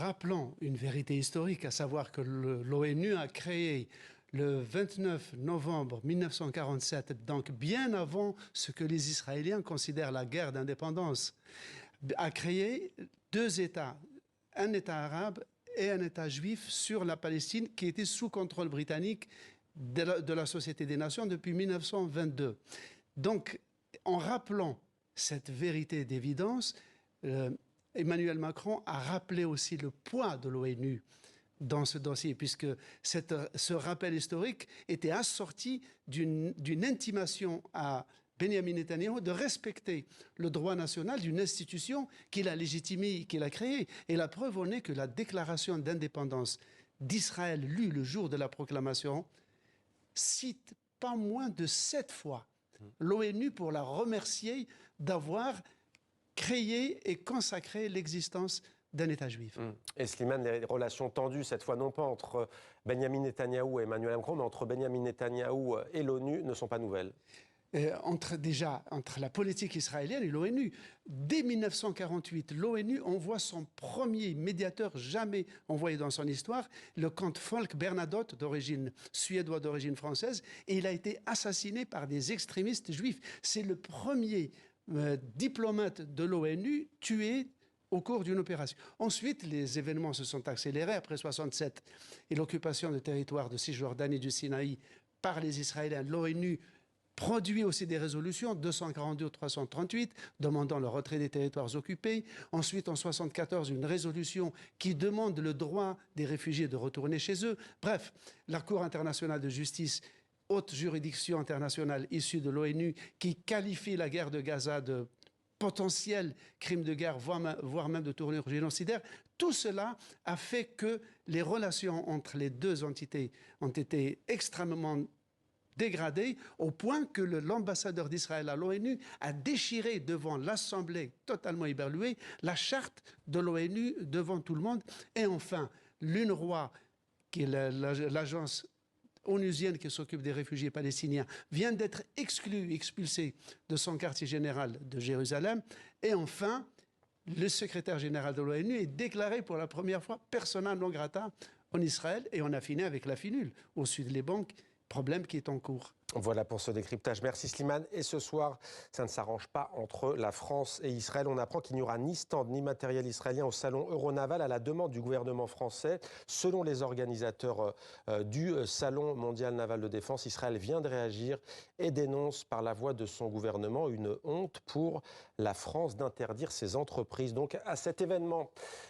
rappelons une vérité historique, à savoir que l'ONU a créé le 29 novembre 1947, donc bien avant ce que les Israéliens considèrent la guerre d'indépendance, a créé deux États, un État arabe et un État juif sur la Palestine qui était sous contrôle britannique de la Société des Nations depuis 1922. Donc, en rappelant cette vérité d'évidence, Emmanuel Macron a rappelé aussi le poids de l'ONU dans ce dossier, puisque ce rappel historique était assorti d'une intimation à Benjamin Netanyahou de respecter le droit national d'une institution qu'il a légitimée, qu'il a créée. Et la preuve en est que la déclaration d'indépendance d'Israël, lue le jour de la proclamation, cite pas moins de 7 fois l'ONU pour la remercier d'avoir créé et consacré l'existence d'un État juif. Et Slimane, les relations tendues, cette fois non pas entre Benjamin Netanyahou et Emmanuel Macron, mais entre Benjamin Netanyahou et l'ONU, ne sont pas nouvelles. Entre la politique israélienne et l'ONU. Dès 1948, l'ONU envoie son premier médiateur jamais envoyé dans son histoire, le comte Folke Bernadotte, d'origine suédoise, d'origine française, et il a été assassiné par des extrémistes juifs. C'est le premier diplomate de l'ONU tué au cours d'une opération. Ensuite, les événements se sont accélérés après 1967 et l'occupation de territoires de Cisjordanie et du Sinaï par les Israéliens. L'ONU produit aussi des résolutions, 242 ou 338, demandant le retrait des territoires occupés. Ensuite, en 1974, une résolution qui demande le droit des réfugiés de retourner chez eux. Bref, la Cour internationale de justice, haute juridiction internationale issue de l'ONU, qui qualifie la guerre de Gaza de potentiel crime de guerre, voire même de tournure génocidaire. Tout cela a fait que les relations entre les deux entités ont été extrêmement dégradé au point que l'ambassadeur d'Israël à l'ONU a déchiré devant l'Assemblée totalement éberluée la charte de l'ONU devant tout le monde. Et enfin, l'UNRWA, qui est l'agence onusienne qui s'occupe des réfugiés palestiniens, vient d'être expulsée de son quartier général de Jérusalem. Et enfin, le secrétaire général de l'ONU est déclaré pour la première fois persona non grata en Israël, et on a fini avec la finule au sud Liban, problème qui est en cours. Voilà pour ce décryptage. Merci Slimane. Et ce soir, ça ne s'arrange pas entre la France et Israël. On apprend qu'il n'y aura ni stand ni matériel israélien au salon Euronaval à la demande du gouvernement français. Selon les organisateurs du salon mondial naval de défense, Israël vient de réagir et dénonce par la voix de son gouvernement une honte pour la France d'interdire ses entreprises. Donc à cet événement